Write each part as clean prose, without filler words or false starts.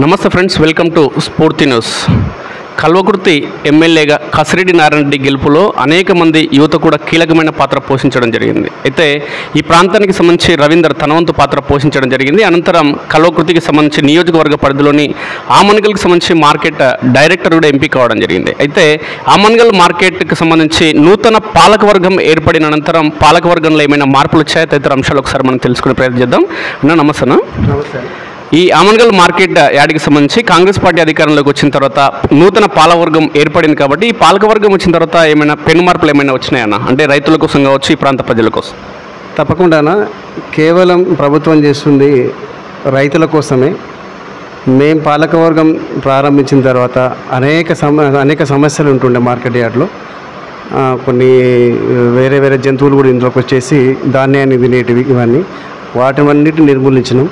నమస్తే friends, welcome to స్ఫూర్తి news. Kalwakurthy ఎమ్మెల్యేగా కసిరెడ్డి నారాయణ రెడ్డి గెలుపులో అనేక మంది యువత కూడా కీలకమైన పాత్ర పోషించడం జరిగింది. అయితే ఈ ప్రాంతానికి సంబంధించి రవీందర్ తనవంతు పాత్ర పోషించడం జరిగింది. అనంతరం కల్వకుర్తికి సంబంధించి నియోజకవర్గ పరిధిలోని ఆమన్గల్కి సంబంధించి మార్కెట్ డైరెక్టర్ కూడా ఎంపిక కావడం జరిగింది. అయితే ఆమన్గల్ మార్కెట్కి సంబంధించి నూతన పాలకవర్గం ఏర్పడిన అనంతరం పాలకవర్గంలో ఏమైనా మార్పులు వచ్చాయో తదితర అంశాలు ఒకసారి మనం తెలుసుకునే ప్రయత్నం చేద్దాం. అన్న నమస్తే. నమస్తే. ఈ ఆమన్గల్ మార్కెట్ యార్డ్కి సంబంధించి కాంగ్రెస్ పార్టీ అధికారంలోకి వచ్చిన తర్వాత నూతన పాలకవర్గం ఏర్పడింది కాబట్టి ఈ పాలకవర్గం వచ్చిన తర్వాత ఏమైనా పెను మార్పులు ఏమైనా వచ్చినాయన్నా, అంటే రైతుల కోసం కావచ్చు, ఈ ప్రాంత ప్రజల కోసం? తప్పకుండా కేవలం ప్రభుత్వం చేస్తుంది రైతుల కోసమే. మేము పాలకవర్గం ప్రారంభించిన తర్వాత అనేక సమస్యలు ఉంటుండే మార్కెట్ యార్డ్లో. కొన్ని వేరే వేరే జంతువులు కూడా ఇంట్లోకి వచ్చేసి ధాన్యాన్ని తినేటివి, ఇవన్నీ వాటివన్నిటిని నిర్మూలించినాం.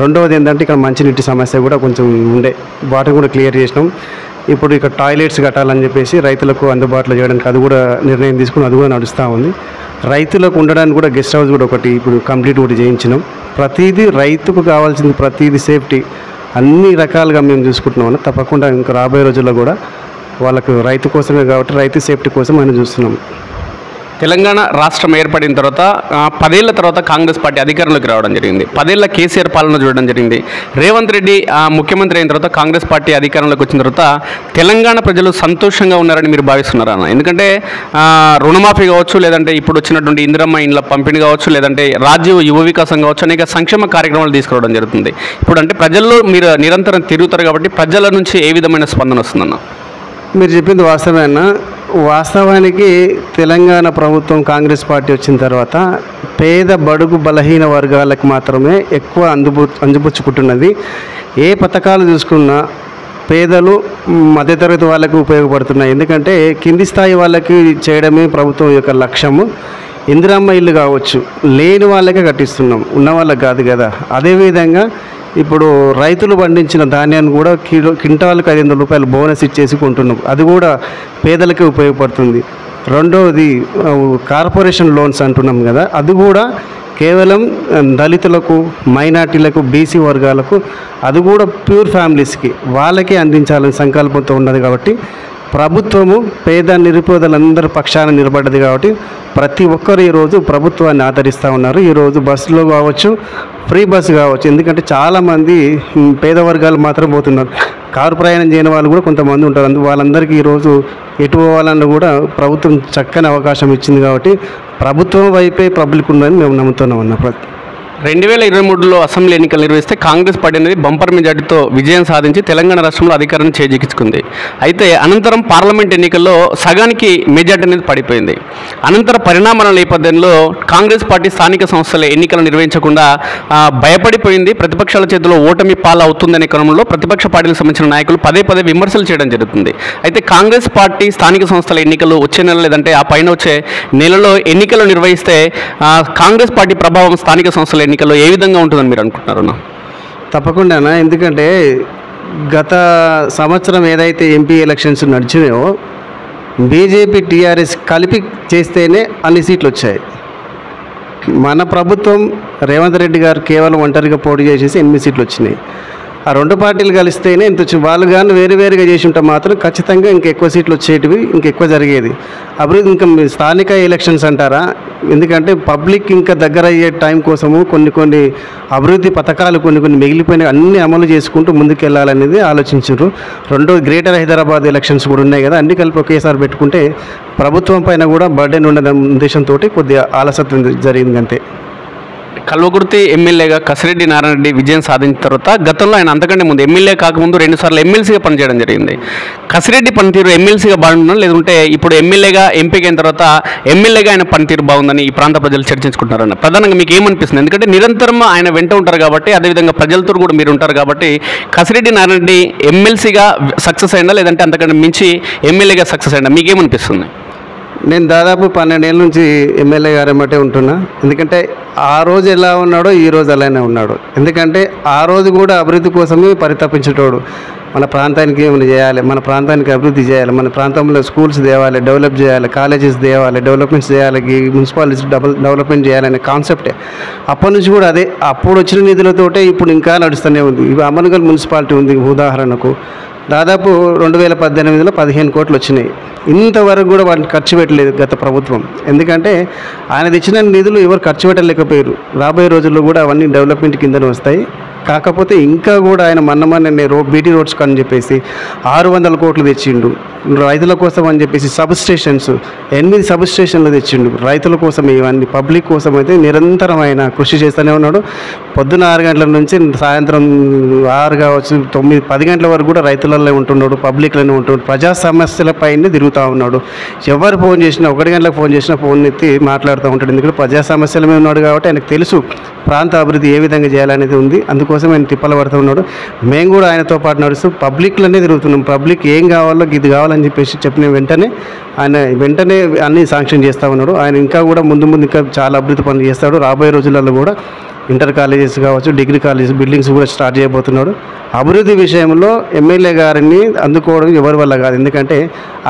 రెండవది ఏంటంటే ఇక్కడ మంచినీటి సమస్య కూడా కొంచెం ఉండే, వాటిని కూడా క్లియర్ చేసినాం. ఇప్పుడు ఇక్కడ టాయిలెట్స్ కట్టాలని చెప్పేసి రైతులకు అందుబాటులో చేయడానికి అది కూడా నిర్ణయం తీసుకుని అది కూడా నడుస్తూ ఉంది. రైతులకు ఉండడానికి కూడా గెస్ట్ హౌస్ కూడా ఒకటి ఇప్పుడు కంప్లీట్ కూడా చేయించినాం. ప్రతిదీ రైతుకు కావాల్సింది, ప్రతిదీ సేఫ్టీ అన్ని రకాలుగా మేము చూసుకుంటున్నాం. తప్పకుండా ఇంకా రాబోయే రోజుల్లో కూడా వాళ్ళకు రైతు కోసమే కాబట్టి రైతు సేఫ్టీ కోసం మనం చూస్తున్నాం. తెలంగాణ రాష్ట్రం ఏర్పడిన తర్వాత 10 ఏళ్ల తర్వాత కాంగ్రెస్ పార్టీ అధికారంలోకి రావడం జరిగింది. 10 ఏళ్ల కేసీఆర్ పాలన చూడడం జరిగింది. రేవంత్ రెడ్డి ముఖ్యమంత్రి అయిన తర్వాత కాంగ్రెస్ పార్టీ అధికారంలోకి వచ్చిన తర్వాత తెలంగాణ ప్రజలు సంతోషంగా ఉన్నారని మీరు భావిస్తున్నారా? ఎందుకంటే రుణమాఫీ కావచ్చు, లేదంటే ఇప్పుడు వచ్చినటువంటి ఇందిరమ్మ ఇండ్ల పంపిణీ కావచ్చు, లేదంటే రాజ్య యువ వికాసం కావచ్చు, అనేక సంక్షేమ కార్యక్రమాలు తీసుకురావడం జరుగుతుంది. ఇప్పుడు అంటే ప్రజల్లో మీరు నిరంతరం తిరుగుతారు కాబట్టి ప్రజల నుంచి ఏ విధమైన స్పందన వస్తుందన్న? మీరు చెప్పింది వాస్తవమే అన్న. వాస్తవానికి తెలంగాణ ప్రభుత్వం కాంగ్రెస్ పార్టీ వచ్చిన తర్వాత పేద బడుగు బలహీన వర్గాలకు మాత్రమే ఎక్కువ అందిపుచ్చుకుంటున్నది. ఏ పథకాలు చూసుకున్నా పేదలు మధ్యతరగతి వాళ్ళకు ఉపయోగపడుతున్నాయి. ఎందుకంటే కింది స్థాయి వాళ్ళకి చేయడమే ప్రభుత్వం యొక్క లక్ష్యము. ఇందిరమ్మ ఇల్లు కావచ్చు, లేని వాళ్ళకే కట్టిస్తున్నాం, ఉన్న వాళ్ళకి కాదు కదా. అదేవిధంగా ఇప్పుడు రైతులు పండించిన ధాన్యాన్ని కూడా క్వింటాలకు 500 రూపాయలు బోనస్ ఇచ్చేసి కొంటున్నాం, అది కూడా పేదలకే ఉపయోగపడుతుంది. రెండవది కార్పొరేషన్ లోన్స్ అంటున్నాం కదా, అది కూడా కేవలం దళితులకు, మైనార్టీలకు, బీసీ వర్గాలకు, అది కూడా ప్యూర్ ఫ్యామిలీస్కి వాళ్ళకే అందించాలని సంకల్పంతో ఉన్నది. కాబట్టి ప్రభుత్వము పేద నిరుపేదలందరి పక్షాన నిలబడ్డది. కాబట్టి ప్రతి ఒక్కరు ఈరోజు ప్రభుత్వాన్ని ఆదరిస్తూ ఉన్నారు. ఈరోజు బస్సులో కావచ్చు, ఫ్రీ బస్సు కావచ్చు, ఎందుకంటే చాలామంది పేద వర్గాలు మాత్రం పోతున్నారు. కారు ప్రయాణం చేయని వాళ్ళు కూడా కొంతమంది ఉంటారు. వాళ్ళందరికీ ఈరోజు ఎటు పోవాలన్నా కూడా ప్రభుత్వం చక్కని అవకాశం ఇచ్చింది. కాబట్టి ప్రభుత్వం వైపే పబ్లిక్ ఉందని మేము నమ్ముతున్నాం అన్న. 2023లో అసెంబ్లీ ఎన్నికలు నిర్వహిస్తే కాంగ్రెస్ పార్టీ అనేది బంపర్ మెజార్టీతో విజయం సాధించి తెలంగాణ రాష్ట్రంలో అధికారాన్ని చేజిక్కించుకుంది. అయితే అనంతరం పార్లమెంట్ ఎన్నికల్లో సగానికి మెజార్టీ అనేది పడిపోయింది. అనంతర పరిణామాల నేపథ్యంలో కాంగ్రెస్ పార్టీ స్థానిక సంస్థల ఎన్నికలు నిర్వహించకుండా భయపడిపోయింది. ప్రతిపక్షాల చేతిలో ఓటమి పాలవుతుందనే క్రమంలో ప్రతిపక్ష పార్టీలకు సంబంధించిన నాయకులు పదే విమర్శలు చేయడం జరుగుతుంది. అయితే కాంగ్రెస్ పార్టీ స్థానిక సంస్థల ఎన్నికలు వచ్చే నెల లేదంటే ఆ పైన వచ్చే నెలలో ఎన్నికలు నిర్వహిస్తే కాంగ్రెస్ పార్టీ ప్రభావం స్థానిక సంస్థల ఎన్నికల్లో ఏ విధంగా ఉంటుందని మీరు అనుకుంటున్నారన్నా? తప్పకుండా, ఎందుకంటే గత సంవత్సరం ఏదైతే ఎంపీ ఎలక్షన్స్ నడిచినాయో బీజేపీ టీఆర్ఎస్ కలిపి చేస్తేనే అన్ని సీట్లు వచ్చాయి. మన ప్రభుత్వం రేవంత్ రెడ్డి గారు కేవలం ఒంటరిగా పోటీ చేసేసి 8 సీట్లు వచ్చినాయి. ఆ రెండు పార్టీలు కలిస్తేనే ఇంత వచ్చింది. వాళ్ళు కానీ వేరుగా చేసి ఉంటే మాత్రం ఖచ్చితంగా ఇంకెక్కువ సీట్లు వచ్చేటివి, ఇంకెక్కువ జరిగేది అభివృద్ధి. ఇంకా స్థానిక ఎలక్షన్స్ అంటారా, ఎందుకంటే పబ్లిక్ ఇంకా దగ్గర అయ్యే టైం కోసము కొన్ని అభివృద్ధి పథకాలు కొన్ని మిగిలిపోయిన అన్ని అమలు చేసుకుంటూ ముందుకెళ్ళాలనేది ఆలోచించారు. రెండో గ్రేటర్ హైదరాబాద్ ఎలక్షన్స్ కూడా ఉన్నాయి కదా, అన్ని కలిపి ఒకేసారి పెట్టుకుంటే ప్రభుత్వం పైన కూడా బర్డెన్ ఉండడం ఉద్దేశంతో కొద్దిగా ఆలస్యం జరిగింది అంతే. కల్వకుర్తి ఎమ్మెల్యేగా కసిరెడ్డి నారాయణ రెడ్డి విజయం సాధించిన తర్వాత గతంలో ఆయన అంతకంటే ముందు ఎమ్మెల్యే కాకముందు 2 సార్లు ఎమ్మెల్సీగా పనిచేయడం జరిగింది. కసిరెడ్డి పనితీరు ఎమ్మెల్సీగా బాగుంటుందా, లేదంటే ఇప్పుడు ఎమ్మెల్యేగా ఎంపికైన తర్వాత ఎమ్మెల్యేగా ఆయన పనితీరు బాగుందని ఈ ప్రాంత ప్రజలు చర్చించుకుంటున్నారన్న? ప్రధానంగా మీకు ఏమనిపిస్తుంది? ఎందుకంటే నిరంతరం ఆయన వెంట ఉంటారు కాబట్టి, అదేవిధంగా ప్రజలతో కూడా మీరు ఉంటారు కాబట్టి, కసిరెడ్డి నారాయణ రెడ్డి ఎమ్మెల్సీగా సక్సెస్ అయిందా, లేదంటే అంతకంటే మించి ఎమ్మెల్యేగా సక్సెస్ అయిందా? మీకేమనిపిస్తుంది? నేను దాదాపు 12 ఏళ్ళ నుంచి ఎమ్మెల్యే గారు ఏమంటే ఉంటున్నా. ఎందుకంటే ఆ రోజు ఎలా ఉన్నాడో ఈ రోజు అలానే ఉన్నాడు. ఎందుకంటే ఆ రోజు కూడా అభివృద్ధి కోసమే పరితపించేటోడు. మన ప్రాంతానికి ఏమైనా చేయాలి, మన ప్రాంతానికి అభివృద్ధి చేయాలి, మన ప్రాంతంలో స్కూల్స్ తేవాలి, డెవలప్ చేయాలి, కాలేజెస్ తేవాలి, డెవలప్మెంట్స్ చేయాలి, మున్సిపాలిటీస్ డెవలప్మెంట్ చేయాలనే కాన్సెప్టే. అప్పటి నుంచి కూడా అదే. అప్పుడు వచ్చిన నిధులతోటే ఇప్పుడు ఇంకా నడుస్తూనే ఉంది. ఇవి అమనగల్ మున్సిపాలిటీ ఉంది ఉదాహరణకు, దాదాపు 2018లో 15 కోట్లు వచ్చినాయి. ఇంతవరకు కూడా వాటిని ఖర్చు పెట్టలేదు గత ప్రభుత్వం. ఎందుకంటే ఆయన తెచ్చిన నిధులు ఎవరు ఖర్చు పెట్టలేకపోయారు. రాబోయే రోజుల్లో కూడా అవన్నీ డెవలప్మెంట్ కిందనే వస్తాయి. కాకపోతే ఇంకా కూడా ఆయన మొన్న బీటీ రోడ్స్ అని చెప్పేసి 600 కోట్లు తెచ్చిండు. రైతుల కోసం అని చెప్పేసి సబ్స్టేషన్స్ 8 సబ్స్టేషన్లు తెచ్చిండు రైతుల కోసం. ఇవన్నీ పబ్లిక్ కోసం అయితే నిరంతరం ఆయన కృషి చేస్తూనే ఉన్నాడు. పొద్దున 6 గంటల నుంచి సాయంత్రం 6 కావచ్చు 9, 10 గంటల వరకు కూడా రైతులలో ఉంటున్నాడు, పబ్లిక్లోనే ఉంటున్నాడు, ప్రజా సమస్యలపైనే తిరుగుతూ ఉన్నాడు. ఎవరు ఫోన్ చేసినా 1 గంటలకు ఫోన్ చేసినా ఫోన్ ఎత్తి మాట్లాడుతూ ఉంటాడు. ఎందుకంటే ప్రజా సమస్యల మీద ఉన్నాడు కాబట్టి ఆయనకు తెలుసు ప్రాంత అభివృద్ధి ఏ విధంగా చేయాలనేది ఉంది. అందుకోసం ఆయన తిప్పలు పడుతూ ఉన్నాడు. మేము కూడా ఆయనతో పాటు నడుస్తూ పబ్లిక్లోనే తిరుగుతున్నాం. పబ్లిక్ ఏం కావాలో ఇది కావాలని చెప్పేసి చెప్పిన వెంటనే ఆయన అన్నీ శాంక్షన్ చేస్తూ ఉన్నాడు. ఆయన ఇంకా కూడా ముందు ఇంకా చాలా అభివృద్ధి పనులు చేస్తాడు. రాబోయే రోజులలో కూడా ఇంటర్ కాలేజెస్ కావచ్చు, డిగ్రీ కాలేజెస్ బిల్డింగ్స్ కూడా స్టార్ట్ చేయబోతున్నాడు. అభివృద్ధి విషయంలో ఎమ్మెల్యే గారిని అందుకోవడం ఎవరి వల్ల కాదు. ఎందుకంటే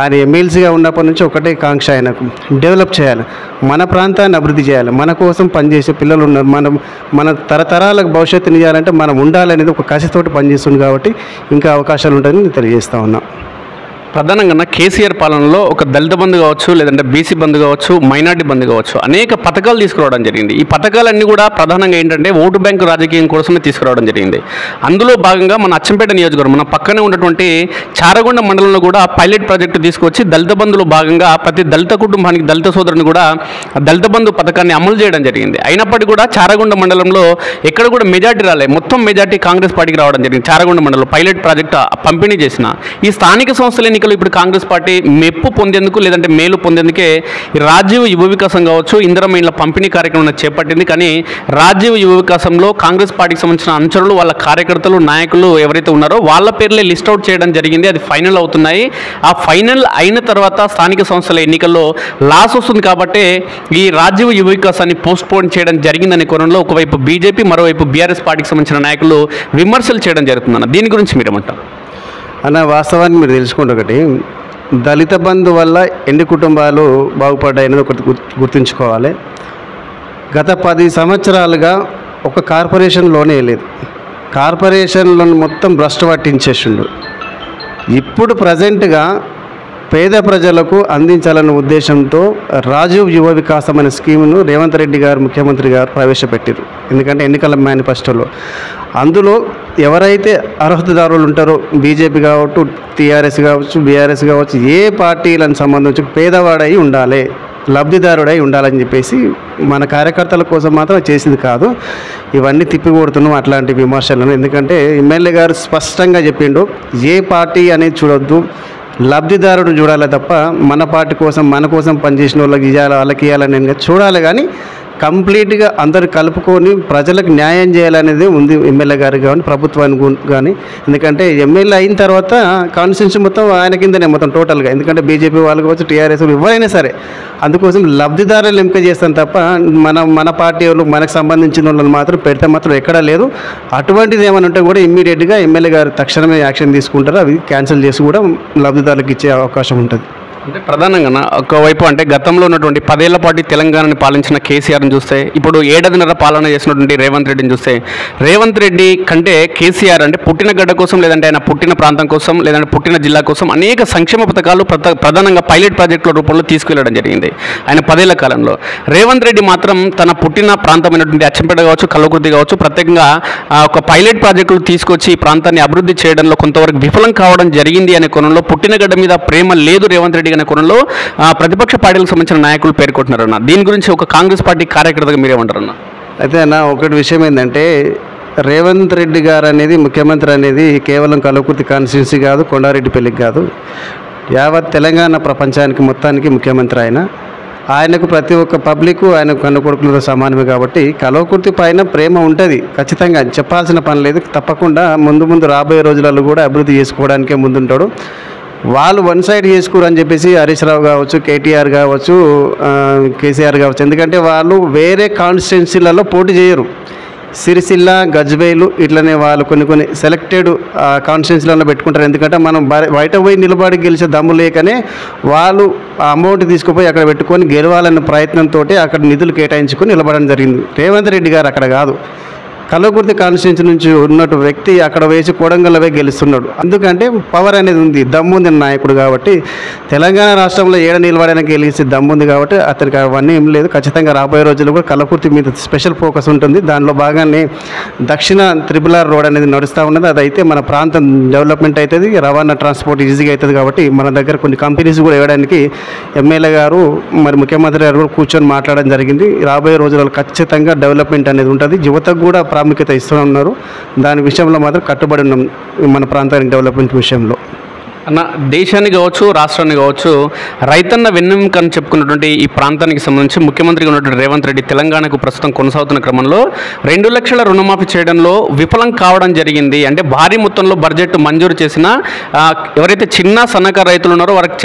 ఆయన ఎమ్మెల్సీగా ఉన్నప్పటి నుంచి ఒకటే కాంక్ష ఆయనకు, డెవలప్ చేయాలి, మన ప్రాంతాన్ని అభివృద్ధి చేయాలి, మన కోసం పనిచేసే పిల్లలు ఉన్నారు, మన తరతరాలకు భవిష్యత్తుని చేయాలంటే మనం ఉండాలనేది ఒక కసితోటి పనిచేస్తుంది. కాబట్టి ఇంకా అవకాశాలు ఉంటాయని నేను తెలియజేస్తా ఉన్నా. ప్రధానంగా కేసీఆర్ పాలనలో ఒక దళిత బంధు కావచ్చు, లేదంటే బీసీ బంధు కావచ్చు, మైనార్టీ బంధు కావచ్చు, అనేక పథకాలు తీసుకురావడం జరిగింది. ఈ పథకాలన్నీ కూడా ప్రధానంగా ఏంటంటే ఓటు బ్యాంకు రాజకీయం కోసమే తీసుకురావడం జరిగింది. అందులో భాగంగా మన అచ్చంపేట నియోజకవర్గం మన పక్కనే ఉన్నటువంటి చారగొండ మండలంలో కూడా పైలట్ ప్రాజెక్టు తీసుకొచ్చి దళిత బంధులో భాగంగా ప్రతి దళిత కుటుంబానికి దళిత సోదరుని కూడా దళిత బంధు పథకాన్ని అమలు చేయడం జరిగింది. అయినప్పటికీ కూడా చారగొండ మండలంలో ఎక్కడ కూడా మెజార్టీ రాలే. మొత్తం మెజార్టీ కాంగ్రెస్ పార్టీకి రావడం జరిగింది. చారగొండ మండలంలో పైలట్ ప్రాజెక్టు పంపిణీ చేసిన ఈ స్థానిక సంస్థల ఇప్పుడు కాంగ్రెస్ పార్టీ మెప్పు పొందేందుకు లేదంటే మేలు పొందేందుకే రాజీవ్ యువ వికాసం కావచ్చు, ఇందిరమ్మ ఇండ్ల పంపిణీ కార్యక్రమం చేపట్టింది. కానీ రాజీవ్ యువ వికాసంలో కాంగ్రెస్ పార్టీకి సంబంధించిన అనుచరులు, వాళ్ళ కార్యకర్తలు, నాయకులు ఎవరైతే ఉన్నారో వాళ్ళ పేర్లే లిస్ట్ అవుట్ చేయడం జరిగింది. అది ఫైనల్ అవుతున్నాయి. ఆ ఫైనల్ అయిన తర్వాత స్థానిక సంస్థల ఎన్నికల్లో లాస్ వస్తుంది కాబట్టి ఈ రాజీవ్ యువ వికాసాన్ని పోస్ట్ పోన్ చేయడం జరిగిందనే కోణంలో ఒకవైపు బీజేపీ, మరోవైపు బీఆర్ఎస్ పార్టీకి సంబంధించిన నాయకులు విమర్శలు చేయడం జరుగుతుందన్న దీని గురించి మీరేమంటారు? అన్న, వాస్తవాన్ని మీరు తెలుసుకోండి. ఒకటి, దళిత బంధు వల్ల ఎన్ని కుటుంబాలు బాగుపడ్డాయనేది ఒకటి గుర్తుంచుకోవాలి. గత 10 సంవత్సరాలుగా ఒక కార్పొరేషన్లోనే లేదు. కార్పొరేషన్లను మొత్తం భ్రష్టు పట్టించేసిండు. ఇప్పుడు ప్రజెంట్గా పేద ప్రజలకు అందించాలన్న ఉద్దేశంతో రాజీవ్ యువ వికాసం అనే స్కీమ్ను రేవంత్ రెడ్డి గారు ముఖ్యమంత్రి గారు ప్రవేశపెట్టారు. ఎందుకంటే ఎన్నికల మేనిఫెస్టోలో అందులో ఎవరైతే అర్హతదారులు ఉంటారో బీజేపీ కావచ్చు, టీఆర్ఎస్ కావచ్చు, బీఆర్ఎస్ కావచ్చు, ఏ పార్టీలను సంబంధించి పేదవాడై ఉండాలి, లబ్ధిదారుడై ఉండాలని చెప్పేసి మన కార్యకర్తల కోసం మాత్రం చేసింది కాదు. ఇవన్నీ తిప్పికొడుతున్నాం అట్లాంటి విమర్శలను. ఎందుకంటే ఎమ్మెల్యే గారు స్పష్టంగా చెప్పిండు, ఏ పార్టీ అనేది చూడొద్దు, లబ్ధిదారుడు చూడాలి తప్ప మన పార్టీ కోసం మన కోసం పనిచేసిన వాళ్ళకి ఇవ్వాలి, వాళ్ళకి ఇవ్వాలని చూడాలి. కానీ కంప్లీట్గా అందరు కలుపుకొని ప్రజలకు న్యాయం చేయాలనేది ఉంది ఎమ్మెల్యే గారు కానీ ప్రభుత్వానికి కానీ. ఎందుకంటే ఎమ్మెల్యే అయిన తర్వాత కాన్స్టిట్యూన్సీ మొత్తం ఆయన కిందనే మొత్తం టోటల్గా. ఎందుకంటే బీజేపీ వాళ్ళు కావచ్చు, టీఆర్ఎస్ ఎవరైనా సరే అందుకోసం లబ్ధిదారులు ఎంపిక చేస్తాను తప్ప మన పార్టీ వాళ్ళు మనకు సంబంధించిన వాళ్ళని మాత్రం పెడితే మాత్రం ఎక్కడా లేదు. అటువంటిది ఏమైనా ఉంటే కూడా ఇమ్మీడియట్గా ఎమ్మెల్యే గారు తక్షణమే యాక్షన్ తీసుకుంటారు. అవి క్యాన్సిల్ చేసి కూడా లబ్ధిదారులకు ఇచ్చే అవకాశం ఉంటుంది. అంటే ప్రధానంగా ఒకవైపు అంటే గతంలో ఉన్నటువంటి 10 ఏళ్ల పాటు తెలంగాణని పాలించిన కేసీఆర్ని చూస్తే, ఇప్పుడు 7.5 పాలన చేసినటువంటి రేవంత్ రెడ్డిని చూస్తే, రేవంత్ రెడ్డి కంటే కేసీఆర్ అంటే పుట్టిన గడ్డ కోసం, లేదంటే ఆయన పుట్టిన ప్రాంతం కోసం, లేదంటే పుట్టిన జిల్లా కోసం అనేక సంక్షేమ పథకాలు ప్రధానంగా పైలట్ ప్రాజెక్టుల రూపంలో తీసుకువెళ్ళడం జరిగింది ఆయన 10 ఏళ్ల కాలంలో. రేవంత్ రెడ్డి మాత్రం తన పుట్టిన ప్రాంతమైనటువంటి అచ్చంపేట కావచ్చు, కల్వకుర్తి కావచ్చు, ప్రత్యేకంగా ఒక పైలట్ ప్రాజెక్టులు తీసుకొచ్చి ఈ ప్రాంతాన్ని అభివృద్ధి చేయడంలో కొంతవరకు విఫలం కావడం జరిగింది అనే కోణంలో, పుట్టిన గడ్డ మీద ప్రేమ లేదు రేవంత్ రెడ్డి అనే కోణంలో ప్రతిపక్ష పార్టీలకు సంబంధించిన నాయకులు పేర్కొంటున్నారన్న దీని గురించి ఒక కాంగ్రెస్ పార్టీ కార్యకర్తగా మీరేమంటారన్న? అయితే అన్న, ఒకటి విషయం ఏంటంటే రేవంత్ రెడ్డి గారు అనేది ముఖ్యమంత్రి అనేది కేవలం కల్వకుర్తి కాన్స్టిట్యున్సీ కాదు, కొండారెడ్డిపల్లికి కాదు, యావత్ తెలంగాణ ప్రపంచానికి మొత్తానికి ముఖ్యమంత్రి. ఆయనకు ప్రతి ఒక్క పబ్లిక్ ఆయన కన్ను కొడుకులతో సమానమే. కాబట్టి కల్వకుర్తి పైన ప్రేమ ఉంటుంది ఖచ్చితంగా, చెప్పాల్సిన పని లేదు. తప్పకుండా ముందు రాబోయే రోజులలో కూడా అభివృద్ధి చేసుకోవడానికే ముందుంటాడు. వాళ్ళు వన్ సైడ్ చేసుకురు అని చెప్పేసి హరీష్ రావు కావచ్చు, కేటీఆర్ కావచ్చు, కేసీఆర్ కావచ్చు. ఎందుకంటే వాళ్ళు వేరే కాన్స్టిట్యున్సీలలో పోటీ చేయరు. సిరిసిల్ల, గజ్వేలు ఇట్లనే వాళ్ళు కొన్ని సెలెక్టెడ్ కాన్స్టిట్యున్సీలలో పెట్టుకుంటారు. ఎందుకంటే మనం బయట పోయి నిలబడి గెలిచే దమ్ము లేకనే వాళ్ళు ఆ అమౌంట్ తీసుకుపోయి అక్కడ పెట్టుకొని గెలవాలన్న ప్రయత్నంతో అక్కడ నిధులు కేటాయించుకొని నిలబడడం జరిగింది. రేవంత్ రెడ్డి గారు అక్కడ కాదు, కల్వకుర్తి కాన్స్టిట్యున్సీ నుంచి ఉన్నట్టు వ్యక్తి అక్కడ వేసి కొడంగల్వే గెలుస్తున్నాడు. ఎందుకంటే పవర్ అనేది ఉంది, దమ్ముంది నాయకుడు కాబట్టి. తెలంగాణ రాష్ట్రంలో ఏడ నిలబడడానికి గెలిచి దమ్ముంది కాబట్టి అతనికి అవన్నీ ఏం లేదు. ఖచ్చితంగా రాబోయే రోజుల్లో కూడా కల్వకుర్తి మీద స్పెషల్ ఫోకస్ ఉంటుంది. దానిలో భాగాన్ని దక్షిణ RRR రోడ్ అనేది నడుస్తూ ఉన్నది. అదైతే మన ప్రాంతం డెవలప్మెంట్ అవుతుంది, రవాణా ట్రాన్స్పోర్ట్ ఈజీగా అవుతుంది. కాబట్టి మన దగ్గర కొన్ని కంపెనీస్ కూడా వేయడానికి ఎమ్మెల్యే గారు మరి ముఖ్యమంత్రి గారు కూడా కూర్చొని మాట్లాడడం జరిగింది. రాబోయే రోజుల్లో ఖచ్చితంగా డెవలప్మెంట్ అనేది ఉంటుంది. యువతకు కూడా ప్రాముఖ్యత ఇస్తూ ఉన్నారు. దాని విషయంలో మాత్రం కట్టుబడి ఉన్నాం మన ప్రాంతానికి డెవలప్మెంట్ విషయంలో. అన్న, దేశాన్ని కావచ్చు, రాష్ట్రాన్ని కావచ్చు, రైతన్న వెన్నెముక అని చెప్పుకున్నటువంటి ఈ ప్రాంతానికి సంబంధించి ముఖ్యమంత్రిగా ఉన్నటువంటి రేవంత్ రెడ్డి తెలంగాణకు ప్రస్తుతం కొనసాగుతున్న క్రమంలో 2 లక్షల రుణమాఫీ చేయడంలో విఫలం కావడం జరిగింది. అంటే భారీ మొత్తంలో బడ్జెట్ మంజూరు చేసిన ఎవరైతే చిన్న సన్నకారు రైతులు ఉన్నారో వారికి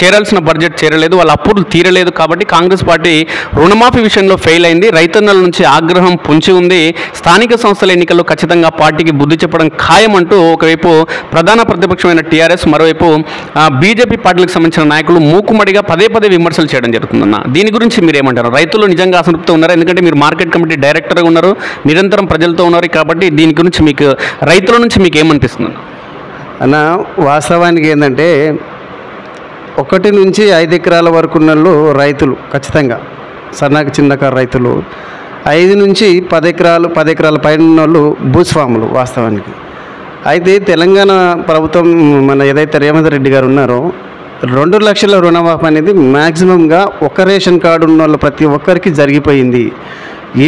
చేరాల్సిన బడ్జెట్ చేరలేదు, వాళ్ళ అప్పులు తీరలేదు. కాబట్టి కాంగ్రెస్ పార్టీ రుణమాఫీ విషయంలో ఫెయిల్ అయింది. రైతన్నల నుంచి ఆగ్రహం పొంచి ఉంది. స్థానిక సంస్థల ఎన్నికల్లో ఖచ్చితంగా పార్టీకి బుద్ధి చెప్పడం ఖాయమంటూ ఒకవైపు ప్రధాన ప్రతిపక్షమైన టీఆర్ఎస్, మరోవైపు బీజేపీ పార్టీలకు సంబంధించిన నాయకులు మూకుమ్మడిగా పదే విమర్శలు చేయడం జరుగుతుందన్న. దీని గురించి మీరు ఏమంటారు? రైతులు నిజంగా అసంతృప్తి ఉన్నారు? ఎందుకంటే మీరు మార్కెట్ కమిటీ డైరెక్టర్గా ఉన్నారు, నిరంతరం ప్రజలతో ఉన్నారు. కాబట్టి దీని గురించి మీకు రైతుల నుంచి మీకు ఏమనిపిస్తుంది అన్న? వాస్తవానికి ఏంటంటే 1 నుంచి 5 ఎకరాల వరకు ఉన్న రైతులు ఖచ్చితంగా చిన్నకారు రైతులు, 5 నుంచి 10 ఎకరాల పైన ఉన్న వాళ్ళు భూస్వాములు వాస్తవానికి. అయితే తెలంగాణ ప్రభుత్వం మన ఏదైతే రేవంత్ రెడ్డి గారు ఉన్నారో 2 లక్షల రుణమాఫీ అనేది మ్యాక్సిమంగా ఒక రేషన్ కార్డు ఉన్న వాళ్ళు ప్రతి ఒక్కరికి జరిగిపోయింది.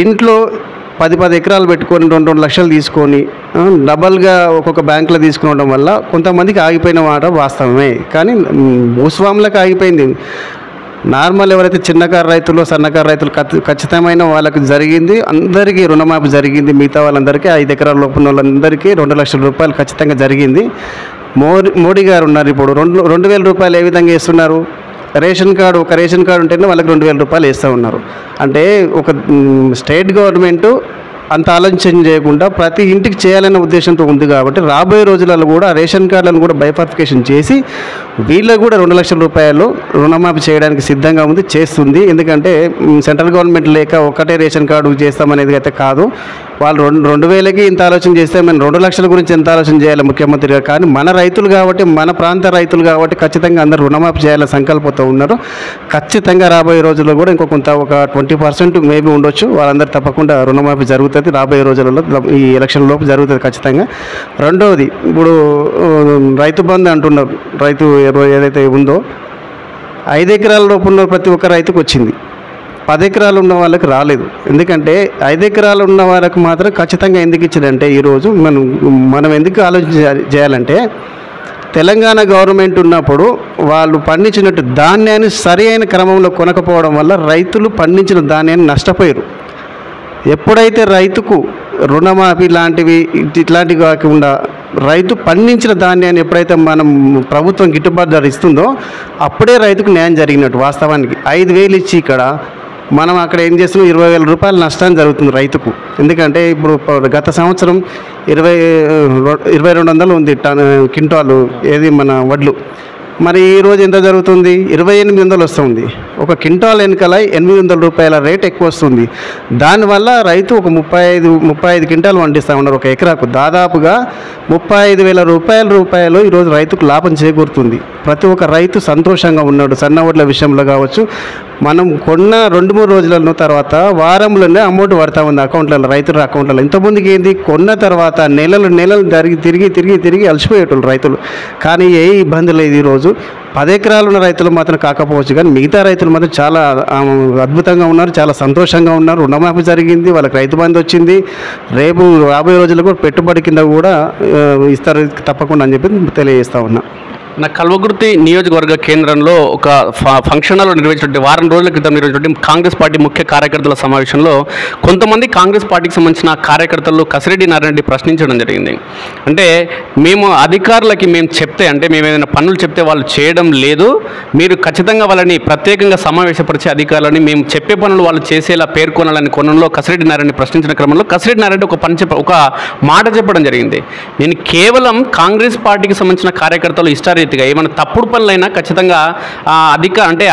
ఇంట్లో 10 ఎకరాలు పెట్టుకొని 2 లక్షలు తీసుకొని డబల్గా ఒక్కొక్క బ్యాంకులో తీసుకోవడం వల్ల కొంతమందికి ఆగిపోయిన మాట వాస్తవమే. కానీ భూస్వాములకు ఆగిపోయింది. నార్మల్ ఎవరైతే చిన్నకారు రైతులు, సన్నకారు రైతులు ఖచ్చితమైన వాళ్ళకి జరిగింది, అందరికీ రుణమాఫీ జరిగింది. మిగతా వాళ్ళందరికీ 5 ఎకరాల లోపల వాళ్ళందరికీ 2 లక్షల రూపాయలు ఖచ్చితంగా జరిగింది. మోడీ గారు ఉన్నారు ఇప్పుడు 2,000 రూపాయలు ఏ విధంగా వేస్తున్నారు? ఒక రేషన్ కార్డు ఉంటేనే వాళ్ళకి 2,000 రూపాయలు వేస్తూ ఉన్నారు. అంటే ఒక స్టేట్ గవర్నమెంట్ అంత ఆలోచన చేయకుండా ప్రతి ఇంటికి చేయాలనే ఉద్దేశంతో ఉంది. కాబట్టి రాబోయే రోజులలో కూడా రేషన్ కార్డులను కూడా బైఫర్ఫికేషన్ చేసి వీళ్ళకు కూడా 2 లక్షల రూపాయలు రుణమాఫీ చేయడానికి సిద్ధంగా ఉంది, చేస్తుంది. ఎందుకంటే సెంట్రల్ గవర్నమెంట్ లేక ఒకటే రేషన్ కార్డు చేస్తామనేది అయితే కాదు. వాళ్ళు 2,000కి ఇంత ఆలోచన చేస్తే మేము 2 లక్షల గురించి ఎంత ఆలోచన చేయాలి ముఖ్యమంత్రి గారు? కానీ మన రైతులు కాబట్టి, మన ప్రాంత రైతులు కాబట్టి ఖచ్చితంగా అందరూ రుణమాఫీ చేయాలని సంకల్పంతో ఉన్నారు. ఖచ్చితంగా రాబోయే రోజుల్లో కూడా ఒక 20% మేబీ ఉండొచ్చు. వాళ్ళందరూ తప్పకుండా రుణమాఫీ జరుగుతుంది రాబోయే రోజులలో, ఈ ఎలక్షన్ లోపు జరుగుతుంది ఖచ్చితంగా. రెండవది, ఇప్పుడు రైతు బంధు అంటున్నారు. రైతు ఏదైతే ఉందో 5 ఎకరాల లోపు ఉన్న ప్రతి ఒక్క రైతుకు వచ్చింది, 10 ఎకరాలు ఉన్న వాళ్ళకి రాలేదు. ఎందుకంటే 5 ఎకరాలు ఉన్న వాళ్ళకి మాత్రం ఖచ్చితంగా ఎందుకు ఇచ్చిందంటే ఈరోజు మనం ఎందుకు ఆలోచన చేయాలంటే తెలంగాణ గవర్నమెంట్ ఉన్నప్పుడు వాళ్ళు పండించినట్టు ధాన్యాన్ని సరి అయిన క్రమంలో కొనకపోవడం వల్ల రైతులు పండించిన ధాన్యాన్ని నష్టపోయారు. ఎప్పుడైతే రైతుకు రుణమాఫీ లాంటివి ఇట్లాంటివి కాకుండా రైతు పండించిన ధాన్యాన్ని ఎప్పుడైతే మనం ప్రభుత్వం గిట్టుబాటు ధర ఇస్తుందో అప్పుడే రైతుకు న్యాయం జరిగినట్టు. వాస్తవానికి 5,000 ఇచ్చి ఇక్కడ మనం అక్కడ ఏం చేస్తున్నాం, 20,000 రూపాయల నష్టాన్ని జరుగుతుంది రైతుకు. ఎందుకంటే ఇప్పుడు గత సంవత్సరం 2,200 ఉంది క్వింటాలు ఏది మన వడ్లు. మరి ఈరోజు ఎంత జరుగుతుంది? 2,800 వస్తుంది. ఒక క్వింటాల్ వెనకాల 800 రూపాయల రేట్ ఎక్కువ వస్తుంది. దానివల్ల రైతు ఒక 35 క్వింటాలు పండిస్తూ ఉన్నారు ఒక ఎకరాకు. దాదాపుగా 35,000 రూపాయలు ఈరోజు రైతుకు లాభం చేకూరుతుంది. ప్రతి ఒక్క రైతు సంతోషంగా ఉన్నాడు. సన్న వడ్ల విషయంలో కావచ్చు, మనం కొన్న 2-3 రోజుల తర్వాత వారంలోనే అమౌంట్ పడతా ఉంది అకౌంట్లలో, రైతుల అకౌంట్లలో. ఇంతమందికి ఏంది, కొన్న తర్వాత నెలలు తిరిగి అలసిపోయేటోళ్ళు రైతులు. కానీ ఏ ఇబ్బంది లేదు. ఈరోజు 10 ఎకరాలు ఉన్న రైతులు మాత్రం కాకపోవచ్చు, కానీ మిగతా రైతులు మాత్రం చాలా అద్భుతంగా ఉన్నారు, చాలా సంతోషంగా ఉన్నారు. రుణమాఫీ జరిగింది, వాళ్ళకి రైతు బంధు వచ్చింది. రేపు రాబోయే రోజుల్లో కూడా పెట్టుబడి కింద కూడా ఇస్తారు తప్పకుండా అని చెప్పి తెలియజేస్తా ఉన్నా. నా కల్వకుర్తి నియోజకవర్గ కేంద్రంలో ఒక ఫంక్షన్ హాల్లో నిర్వహించినటువంటి వారం రోజుల క్రితం నిర్వహించినటువంటి కాంగ్రెస్ పార్టీ ముఖ్య కార్యకర్తల సమావేశంలో కొంతమంది కాంగ్రెస్ పార్టీకి సంబంధించిన కార్యకర్తలు కసిరెడ్డి నారాయణ ప్రశ్నించడం జరిగింది. అంటే మేము అధికారులకి మేము చెప్తే, అంటే మేము ఏదైనా పనులు చెప్తే వాళ్ళు చేయడం లేదు, మీరు ఖచ్చితంగా వాళ్ళని ప్రత్యేకంగా సమావేశపరిచే అధికారులని మేము చెప్పే పనులు వాళ్ళు చేసేలా పేర్కొనాలని కోణంలో కసిరెడ్డి నారాయణ ప్రశ్నించిన క్రమంలో కసిరెడ్డి నారాయణ ఒక మాట చెప్పడం జరిగింది. నేను కేవలం కాంగ్రెస్ పార్టీకి సంబంధించిన కార్యకర్తలు ఇష్టారీతిగా ఏమైనా తప్పుడు పనులైనా ఖచ్చితంగా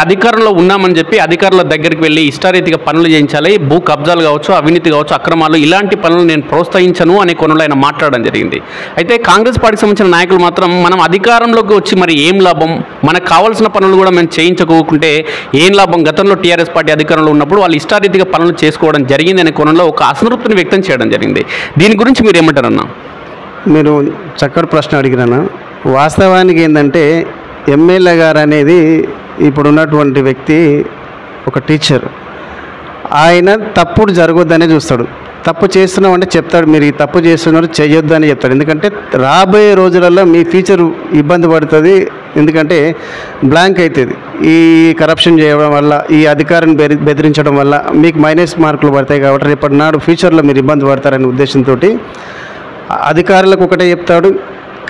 అధికారంలో ఉన్నామని చెప్పి అధికారుల దగ్గరికి వెళ్ళి ఇష్టారీతిగా పనులు చేయించాలి, భూ కబ్జాలు కావచ్చు, అవినీతి కావచ్చు, అక్రమాలు, ఇలాంటి పనులు నేను ప్రోత్సహించను అనే కోణంలో ఆయన మాట్లాడడం జరిగింది. అయితే కాంగ్రెస్ పార్టీకి సంబంధించిన నాయకులు మాత్రం మనం అధికారంలోకి వచ్చి మరి ఏం లాభం, మనకు కావాల్సిన పనులు కూడా మేము చేయించకోకుంటే ఏం లాభం, గతంలో టీఆర్ఎస్ పార్టీ అధికారంలో ఉన్నప్పుడు వాళ్ళు ఇష్టారీతిగా పనులు చేసుకోవడం జరిగింది అనే కోణంలో ఒక అసంతృప్తిని వ్యక్తం చేయడం జరిగింది. దీని గురించి మీరు ఏమంటారన్నా? మీరు చక్కటి ప్రశ్న అడిగినా. వాస్తవానికి ఏంటంటే ఎమ్మెల్యే గారు అనేది ఇప్పుడున్నటువంటి వ్యక్తి ఒక టీచర్. ఆయన తప్పుడు జరగొద్దనే చూస్తాడు. తప్పు చేస్తున్నాం అంటే చెప్తాడు, మీరు ఈ తప్పు చేస్తున్నారు చేయొద్దు అని చెప్తాడు. ఎందుకంటే రాబోయే రోజులలో మీ ఫ్యూచర్ ఇబ్బంది పడుతుంది. ఎందుకంటే బ్లాంక్ అవుతుంది. ఈ కరప్షన్ చేయడం వల్ల, ఈ అధికారాన్ని బెదిరించడం వల్ల మీకు మైనస్ మార్కులు పడతాయి. కాబట్టి రేపటి నాడు ఫ్యూచర్లో మీరు ఇబ్బంది పడతారనే ఉద్దేశంతో అధికారులకు ఒకటే చెప్తాడు,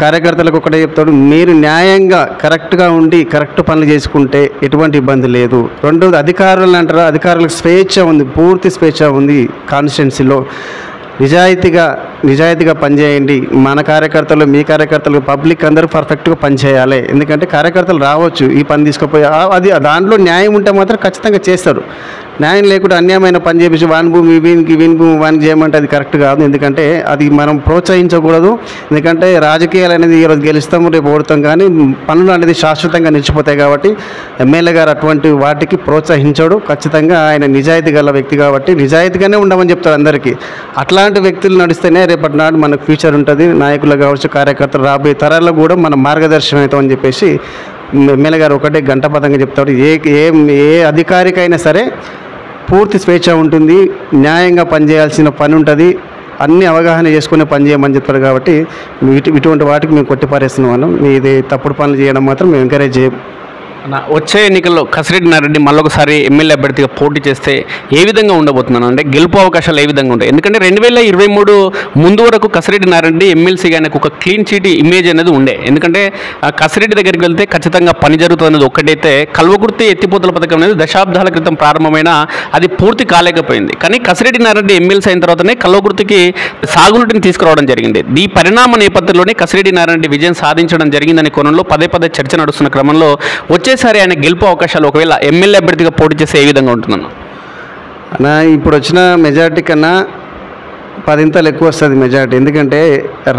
కార్యకర్తలకు ఒకటే చెప్తాడు, మీరు న్యాయంగా కరెక్ట్గా ఉండి కరెక్ట్ పనులు చేసుకుంటే ఎటువంటి ఇబ్బంది లేదు. రెండోది అధికారులు అంటారా, అధికారులకు స్వేచ్ఛ ఉంది, పూర్తి స్వేచ్ఛ ఉంది. కాన్స్టిట్యున్సీలో నిజాయితీగా పనిచేయండి. మన కార్యకర్తలు, మీ కార్యకర్తలు, పబ్లిక్ అందరూ పర్ఫెక్ట్గా పనిచేయాలి. ఎందుకంటే కార్యకర్తలు రావచ్చు ఈ పని తీసుకుపోయి, అది దాంట్లో న్యాయం ఉంటే మాత్రం ఖచ్చితంగా చేస్తారు. న్యాయం లేకుండా అన్యాయమైన పని చేపించి వాని భూమి వీనికి, వీని భూమి వానికి చేయమంటే అది కరెక్ట్ కాదు. ఎందుకంటే అది మనం ప్రోత్సహించకూడదు. ఎందుకంటే రాజకీయాలు అనేది ఈరోజు గెలుస్తాము, రేపు ఓడుతాం, కానీ పనులు అనేది శాశ్వతంగా నిలిచిపోతాయి. కాబట్టి ఎమ్మెల్యే గారు అటువంటి వాటికి ప్రోత్సహించాడు. ఖచ్చితంగా ఆయన నిజాయితీ గల వ్యక్తి కాబట్టి నిజాయితీగానే ఉండమని చెప్తారు అందరికీ. అట్లాంటి వ్యక్తులు నడిస్తేనే రేపటి నాడు మనకు ఫ్యూచర్ ఉంటుంది. నాయకులు కావచ్చు, కార్యకర్తలు రాబోయే తరాల్లో కూడా మనం మార్గదర్శనం అవుతామని చెప్పేసి ఎమ్మెల్యే గారు ఒకటే గంటపదంగా చెప్తాడు. ఏ అధికారికైనా సరే పూర్తి స్వేచ్ఛ ఉంటుంది, న్యాయంగా పనిచేయాల్సిన పని ఉంటుంది, అన్ని అవగాహన చేసుకునే పని చేయమని చెప్తారు. కాబట్టి ఇటువంటి వాటికి మేము కొట్టిపారేస్తున్నాం. ఇది తప్పుడు పనులు చేయడం మాత్రం మేము ఎంకరేజ్ చేయం. వచ్చే ఎన్నికల్లో కసిరెడ్డి నారాయణ మళ్ళొకసారి ఎమ్మెల్యే అభ్యర్థిగా పోటీ చేస్తే ఏ విధంగా ఉండబోతున్నాను, అంటే గెలుపు అవకాశాలు ఏ విధంగా ఉంటాయి? ఎందుకంటే 2023 ముందు వరకు కసిరెడ్డి నారాయణ ఎమ్మెల్సీగా ఆయనకు ఒక క్లీన్ చీట్ ఇమేజ్ అనేది ఉండే. ఎందుకంటే కసిరెడ్డి దగ్గరికి వెళ్తే ఖచ్చితంగా పని జరుగుతుంది అనేది ఒక్కటైతే, కల్వకుర్తి ఎత్తిపోతల పథకం అనేది దశాబ్దాల క్రితం ప్రారంభమైన అది పూర్తి కాలేకపోయింది. కానీ కసిరెడ్డి నారాయణ ఎమ్మెల్సీ అయిన తర్వాతనే కల్వకుర్తికి సాగునీటిని తీసుకురావడం జరిగింది. ఈ పరిణామ నేపథ్యంలోనే కసిరెడ్డి నారాయణ విజయం సాధించడం జరిగిందనే కోణంలో పదే చర్చ నడుస్తున్న క్రమంలో వచ్చేసారి ఆయన గెలుపు అవకాశాలు ఒకవేళ ఎమ్మెల్యే అభ్యర్థిగా పోటీ చేస్తే ఏ విధంగా ఉంటుందన్న? ఇప్పుడు వచ్చిన మెజార్టీ కన్నా 10 ఎక్కువ వస్తుంది మెజార్టీ. ఎందుకంటే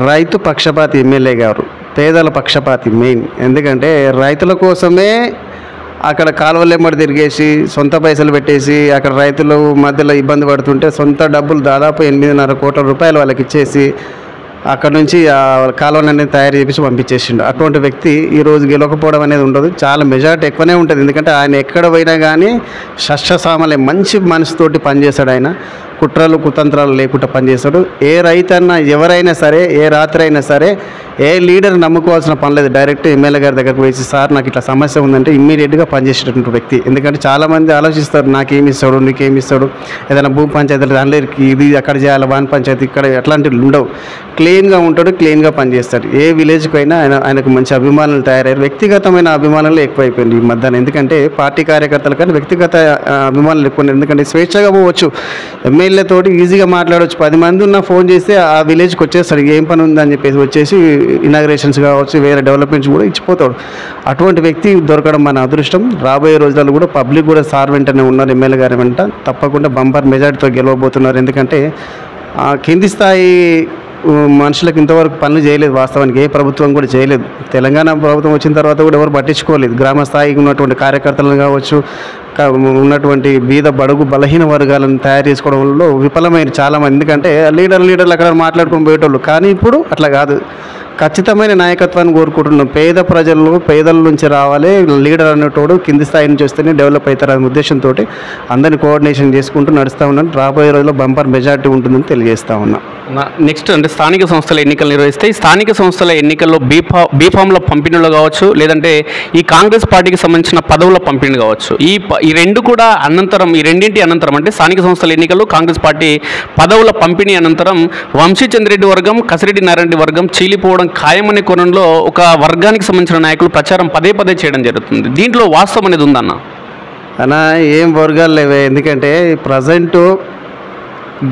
రైతు పక్షపాతి ఎమ్మెల్యే గారు, పేదల పక్షపాతి మెయిన్. ఎందుకంటే రైతుల కోసమే అక్కడ కాలువలెమ్మడి తిరిగేసి సొంత పైసలు పెట్టేసి అక్కడ రైతులు మధ్యలో ఇబ్బంది పడుతుంటే సొంత డబ్బులు దాదాపు 8.5 కోట్ల రూపాయలు వాళ్ళకి ఇచ్చేసి అక్కడ నుంచి కాలువలు అనేది తయారు చేసి పంపించేసిండు. అటువంటి వ్యక్తి ఈరోజు గెలవకపోవడం అనేది ఉండదు. చాలా మెజారిటీ ఎక్కువనే ఉంటుంది. ఎందుకంటే ఆయన ఎక్కడ పోయినా కానీ షష్ఠసామలే మంచి మనసుతోటి పనిచేస్తాడు. ఆయన కుట్రలు కుతంత్రాలు లేకుండా పనిచేస్తాడు. ఏ రైతన్నా ఎవరైనా సరే, ఏ రాత్రి అయినా సరే, ఏ లీడర్ నమ్ముకోవాల్సిన పని లేదు. డైరెక్ట్ ఎమ్మెల్యే గారి దగ్గరకు వేసి, సార్ నాకు ఇట్లా సమస్య ఉందంటే ఇమ్మీడియట్గా పనిచేసేటటువంటి వ్యక్తి. ఎందుకంటే చాలామంది ఆలోచిస్తారు, నాకేమి ఇస్తాడు, నీకేమి ఇస్తాడు, ఏదైనా భూ పంచాయతీలు అందరికి ఇది అక్కడ చేయాలి, వాన్ పంచాయతీ ఇక్కడ, అట్లాంటివి ఉండవు. క్లీన్గా ఉంటాడు, క్లీన్గా పనిచేస్తాడు. ఏ విలేజ్కి అయినా ఆయనకు మంచి అభిమానులు తయారయ్యారు. వ్యక్తిగతమైన అభిమానులు ఎక్కువైపోయింది ఈ మధ్యన. ఎందుకంటే పార్టీ కార్యకర్తలు కానీ వ్యక్తిగత అభిమానులు ఎక్కువ. ఎందుకంటే స్వేచ్ఛగా పోవచ్చు, ఎమ్మెల్యేతోటి ఈజీగా మాట్లాడవచ్చు. 10 మంది ఉన్న ఫోన్ చేస్తే ఆ విలేజ్కి వచ్చేస్తాడు, ఏం పని ఉందని చెప్పేసి వచ్చేసి ఇనాగ్రేషన్స్ కావచ్చు, వేరే డెవలప్మెంట్స్ కూడా ఇచ్చిపోతాడు. అటువంటి వ్యక్తి దొరకడం మన అదృష్టం. రాబోయే రోజుల్లో కూడా పబ్లిక్ కూడా సార్ వెంటనే ఉన్నారు, ఎమ్మెల్యే గారి వెంట తప్పకుండా బంపర్ మెజార్టీతో గెలవబోతున్నారు. ఎందుకంటే కింది స్థాయి మనుషులకు ఇంతవరకు పనులు చేయలేదు. వాస్తవానికి ఏ ప్రభుత్వం కూడా చేయలేదు. తెలంగాణ ప్రభుత్వం వచ్చిన తర్వాత కూడా ఎవరు పట్టించుకోలేదు. గ్రామ స్థాయికి ఉన్నటువంటి కార్యకర్తలను కావచ్చు, ఉన్నటువంటి బీద బడుగు బలహీన వర్గాలను తయారు చేసుకోవడంలో విఫలమైన చాలామంది. ఎందుకంటే లీడర్లు అక్కడ మాట్లాడుకొని పోయేటోళ్ళు. కానీ ఇప్పుడు అట్లా కాదు. ఖచ్చితమైన నాయకత్వాన్ని కోరుకుంటున్నాం. పేదల నుంచి రావాలి లీడర్ అనేటోడు, కింది స్థాయి నుంచి వస్తేనే డెవలప్ అవుతారనే ఉద్దేశంతో అందరినీ కోఆర్డినేషన్ చేసుకుంటూ నడుస్తూ ఉన్నాను. రాబోయే రోజుల్లో బంపర్ మెజార్టీ ఉంటుందని తెలియజేస్తూ ఉన్నా. నెక్స్ట్ అంటే స్థానిక సంస్థల ఎన్నికలు నిర్వహిస్తే ఈ స్థానిక సంస్థల ఎన్నికల్లో బీఫామ్ల పంపిణీలు కావచ్చు, లేదంటే ఈ కాంగ్రెస్ పార్టీకి సంబంధించిన పదవుల పంపిణీ కావచ్చు, ఈ రెండు కూడా అనంతరం, ఈ రెండింటి అనంతరం అంటే స్థానిక సంస్థల ఎన్నికల్లో కాంగ్రెస్ పార్టీ పదవుల పంపిణీ అనంతరం వంశీచంద్రెడ్డి వర్గం, కసిరెడ్డి నారాయణ వర్గం చీలిపోవడం ఖాయమనే కోణంలో ఒక వర్గానికి సంబంధించిన నాయకులు ప్రచారం పదే చేయడం జరుగుతుంది. దీంట్లో వాస్తవం అనేది ఉందన్న? అన్నా ఏం వర్గాలు లేవే, ఎందుకంటే ప్రజెంటు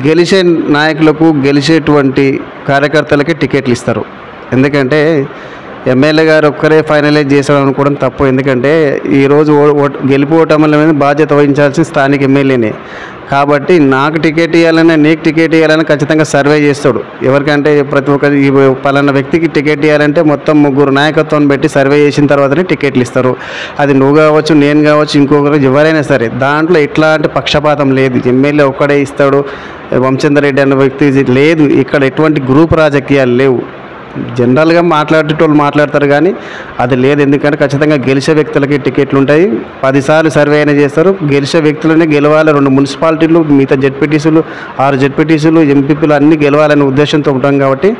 గెలిచే నాయకులకు గెలిచేటువంటి కార్యకర్తలకే టికెట్లు ఇస్తారు. ఎందుకంటే ఎమ్మెల్యే గారు ఒక్కరే ఫైనలైజ్ చేశాడు అనుకోవడం తప్పు. ఎందుకంటే ఈరోజు గెలిపోవటం అనేది బాధ్యత వహించాల్సిన స్థానిక ఎమ్మెల్యేనే కాబట్టి నాకు టికెట్ ఇవ్వాలని, నీకు టికెట్ ఇవ్వాలని ఖచ్చితంగా సర్వే చేస్తాడు. ఎవరికంటే ప్రతి ఒక్క ఈ పలానా వ్యక్తికి టికెట్ ఇవ్వాలంటే మొత్తం 3 నాయకత్వం పెట్టి సర్వే చేసిన తర్వాతనే టికెట్లు ఇస్తారు. అది నువ్వు కావచ్చు, నేను కావచ్చు, ఇంకొకరు ఎవరైనా సరే. దాంట్లో ఎట్లాంటి పక్షపాతం లేదు. ఎమ్మెల్యే ఒక్కడే ఇస్తాడు, వంశచంద్రెడ్డి అన్న వ్యక్తి లేదు. ఇక్కడ ఎటువంటి గ్రూప్ రాజకీయాలు లేవు. జనరల్గా మాట్లాడేటోళ్ళు మాట్లాడతారు కానీ అది లేదు. ఎందుకంటే ఖచ్చితంగా గెలిచే వ్యక్తులకి టికెట్లు ఉంటాయి. 10 సార్లు సర్వే అయినా చేస్తారు. గెలిచే వ్యక్తులనే గెలవాలి. 2 మున్సిపాలిటీలు, మిగతా జెడ్పీటీసీలు, 6 జెడ్పీటీసీలు, ఎంపీపీలు అన్నీ గెలవాలనే ఉద్దేశంతో ఉంటాం కాబట్టి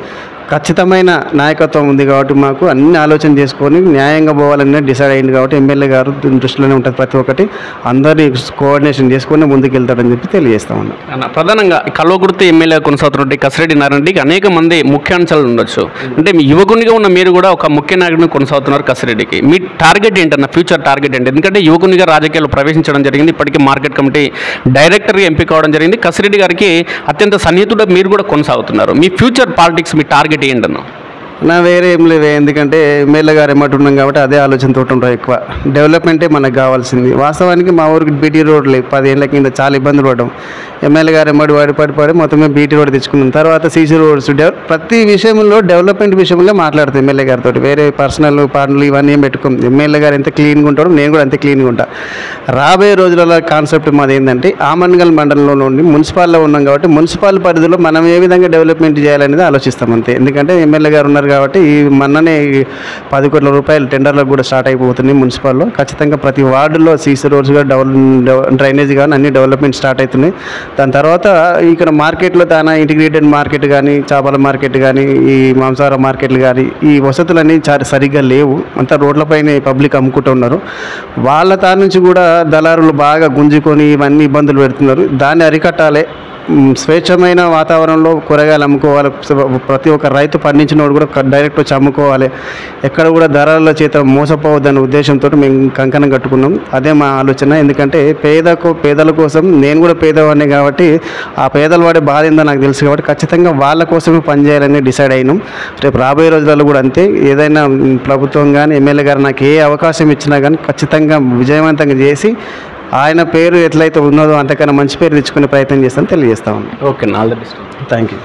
ఖచ్చితమైన నాయకత్వం ఉంది కాబట్టి మాకు అన్ని ఆలోచన చేసుకొని న్యాయంగా పోవాలని డిసైడ్ అయింది కాబట్టి ఎమ్మెల్యే గారు దృష్టిలోనే ఉంటుంది. ప్రతి ఒక్కటి అందరినీ కోఆర్డినేషన్ చేసుకొని ముందుకు వెళ్తాడని చెప్పి తెలియజేస్తామన్నా. ప్రధానంగా కల్వకుర్తి ఎమ్మెల్యే కొనసాగుతున్నట్టు కసిరెడ్డి నారాయణరెడ్డికి అనేక మంది ముఖ్యాంశాలు ఉండొచ్చు. అంటే మీ యువకునిగా ఉన్న మీరు కూడా ఒక ముఖ్య నాయకుడిని కొనసాగుతున్నారు కసిరెడ్డికి. మీ టార్గెట్ ఏంటన్న, ఫ్యూచర్ టార్గెట్ ఏంటి? ఎందుకంటే యువకునిగా రాజకీయాలు ప్రవేశించడం జరిగింది. ఇప్పటికీ మార్కెట్ కమిటీ డైరెక్టర్గా ఎంపిక కావడం జరిగింది. కసిరెడ్డి గారికి అత్యంత సన్నిహితుడు మీరు కూడా కొనసాగుతున్నారు. మీ ఫ్యూచర్ పాలిటిక్స్, మీ టార్గెట్ ఏంటన్నా? నా వేరే ఏం లేవే, ఎందుకంటే ఎమ్మెల్యే గారు ఏమంటున్నాం కాబట్టి అదే ఆలోచనతో ఉంటాం. ఎక్కువ డెవలప్మెంటే మనకు కావాల్సింది. వాస్తవానికి మా ఊరికి బీటీ రోడ్ లేదు. 10 ఏళ్ళ కింద చాలా ఇబ్బందులు పడ్డాం. ఎమ్మెల్యే గారు పడి మొత్తమే బీటీ రోడ్ తెచ్చుకున్నాం. తర్వాత సీసీ రోడ్స్, ప్రతి విషయంలో డెవలప్మెంట్ విషయంలో మాట్లాడుతాం ఎమ్మెల్యే గారితో. వేరే పర్సనల్ పనులు ఇవన్నీ ఏం పెట్టుకోం. ఎమ్మెల్యే గారు ఎంత క్లీన్గా ఉంటాడో నేను కూడా అంతే క్లీన్గా ఉంటా. రాబోయే రోజులలో కాన్సెప్ట్ మాది ఏంటంటే ఆమన్గల్ మండలంలో నుండి మున్సిపాల్లో ఉన్నాం కాబట్టి మున్సిపల్ పరిధిలో మనం ఏ విధంగా డెవలప్మెంట్ చేయాలనేది ఆలోచిస్తాం అంతే. ఎందుకంటే ఎమ్మెల్యే గారు ఉన్నారు కాబట్టి ఈ మొన్ననే 10 కోట్ల రూపాయలు టెండర్లకు కూడా స్టార్ట్ అయిపోతుంది మున్సిపల్లో. ఖచ్చితంగా ప్రతి వార్డులో సీసీ రోడ్స్ కానీ డ్రైనేజ్ కానీ అన్ని డెవలప్మెంట్ స్టార్ట్ అవుతున్నాయి. దాని తర్వాత ఇక్కడ మార్కెట్లో దాని ఇంటిగ్రేటెడ్ మార్కెట్ కానీ, చేపల మార్కెట్ కానీ, ఈ మాంసాహార మార్కెట్లు కానీ ఈ వసతులన్నీ సరిగ్గా లేవు. అంతా రోడ్లపైన పబ్లిక్ అమ్ముకుంటూ ఉన్నారు. వాళ్ళ తాను నుంచి కూడా దళారులు బాగా గుంజుకొని ఇవన్నీ ఇబ్బందులు పెడుతున్నారు. దాన్ని అరికట్టాలి. స్వేచ్ఛమైన వాతావరణంలో కూరగాయలు అమ్ముకోవాలి. ప్రతి ఒక్క రైతు పండించినోడు కూడా డైరెక్ట్ వచ్చి అమ్ముకోవాలి. ఎక్కడ కూడా ధరల చేత మోసపోవద్దనే ఉద్దేశంతో మేము కంకణం కట్టుకున్నాం. అదే మా ఆలోచన. ఎందుకంటే పేదల కోసం నేను కూడా పేదవాడిని కాబట్టి ఆ పేదలు వాడే బాధ ఏందో నాకు తెలుసు కాబట్టి ఖచ్చితంగా వాళ్ళ కోసమే పనిచేయాలని డిసైడ్ అయినాం. రేపు రాబోయే రోజులలో కూడా అంతే. ఏదైనా ప్రభుత్వం కానీ ఎమ్మెల్యే గారు నాకు ఏ అవకాశం ఇచ్చినా కానీ ఖచ్చితంగా విజయవంతంగా చేసి ఆయన పేరు ఎట్లయితే ఉన్నదో అంతకన్నా మంచి పేరు తెచ్చుకునే ప్రయత్నం చేస్తాను తెలియజేస్తాను. Okay, all the best. Thank you.